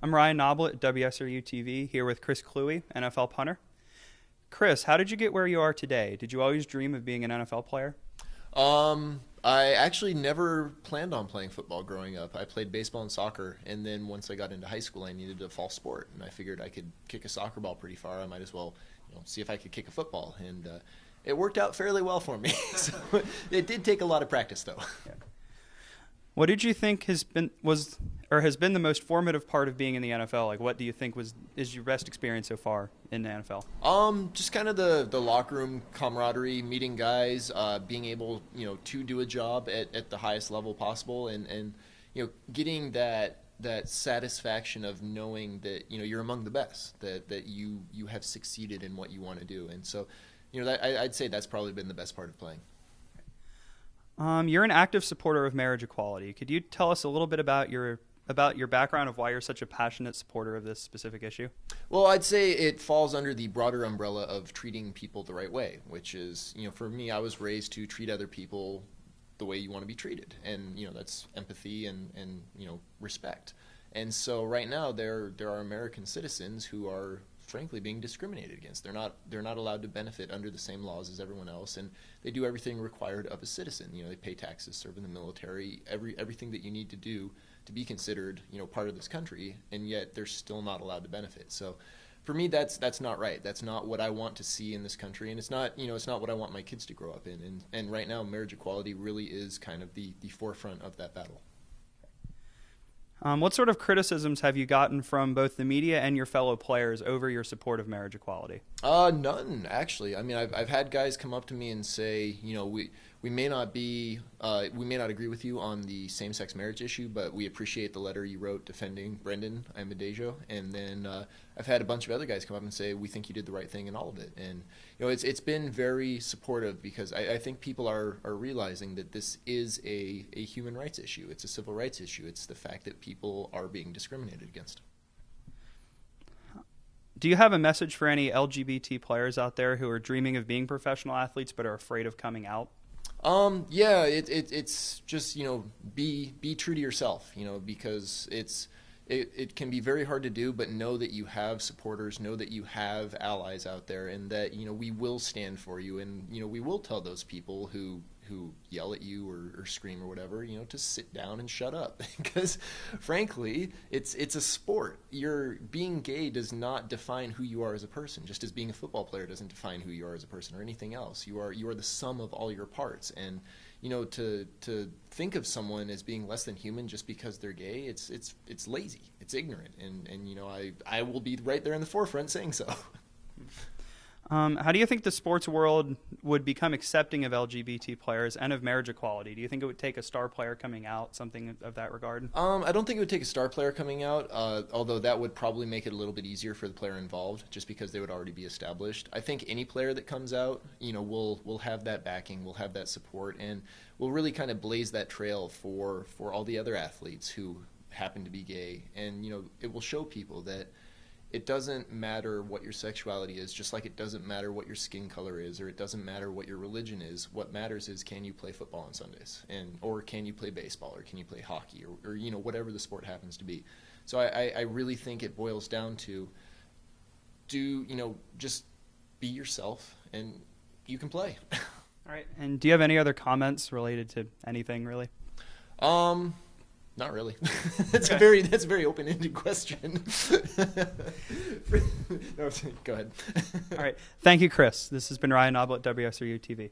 I'm Ryan Noblet at WSRU-TV, here with Chris Kluwe, NFL punter. Chris, how did you get where you are today? Did you always dream of being an NFL player? I actually never planned on playing football growing up. I played baseball and soccer, and then once I got into high school, I needed a fall sport, and I figured I could kick a soccer ball pretty far. I might as well, see if I could kick a football, and it worked out fairly well for me. So it did take a lot of practice, though. Yeah. What did you think has been the most formative part of being in the NFL? Like, what do you think is your best experience so far in the NFL? Just kind of the locker room camaraderie, meeting guys, being able, to do a job at the highest level possible, and getting that satisfaction of knowing that you're among the best, that you have succeeded in what you want to do, and so I'd say that's probably been the best part of playing. You're an active supporter of marriage equality. Could you tell us a little bit about your background of why you're such a passionate supporter of this specific issue? Well, I'd say it falls under the broader umbrella of treating people the right way, which is, for me, I was raised to treat other people the way you want to be treated, and that's empathy and respect. And so right now there are American citizens who are frankly being discriminated against. They're not allowed to benefit under the same laws as everyone else, and they do everything required of a citizen. They pay taxes, serve in the military, everything that you need to do to be considered part of this country, and yet they're still not allowed to benefit. So for me, that's not right. That's not what I want to see in this country, and it's not what I want my kids to grow up in. And right now, marriage equality really is kind of the forefront of that battle. What sort of criticisms have you gotten from both the media and your fellow players over your support of marriage equality? None, actually. I mean, I've had guys come up to me and say, we may not agree with you on the same-sex marriage issue, but we appreciate the letter you wrote defending Brendan Amadejo. And then I've had a bunch of other guys come up and say, we think you did the right thing in all of it. And it's been very supportive, because I think people are realizing that this is a human rights issue. It's a civil rights issue. It's the fact that people are being discriminated against. Do you have a message for any LGBT players out there who are dreaming of being professional athletes but are afraid of coming out? Yeah, it's just, be true to yourself, because it can be very hard to do, but know that you have supporters, know that you have allies out there, and that, we will stand for you, and, we will tell those people who yell at you or scream or whatever, to sit down and shut up. Because frankly, it's a sport. Being gay does not define who you are as a person, just as being a football player doesn't define who you are as a person or anything else. You are the sum of all your parts. And to think of someone as being less than human just because they're gay, it's lazy, it's ignorant, and I will be right there in the forefront saying so. How do you think the sports world would become accepting of LGBT players and of marriage equality? Do you think it would take a star player coming out, something of that regard? I don't think it would take a star player coming out, although that would probably make it a little bit easier for the player involved, just because they would already be established. I think any player that comes out, will have that backing, will have that support, and will really kind of blaze that trail for all the other athletes who happen to be gay. And, it will show people that it doesn't matter what your sexuality is, just like it doesn't matter what your skin color is, or it doesn't matter what your religion is. What matters is, can you play football on Sundays, or can you play baseball, or can you play hockey, or whatever the sport happens to be. So I really think it boils down to just be yourself, and you can play. All right. And do you have any other comments related to anything, really? Not really. That's a very open-ended question. No, go ahead. All right. Thank you, Chris. This has been Ryan&Kluwe at WSRU-TV.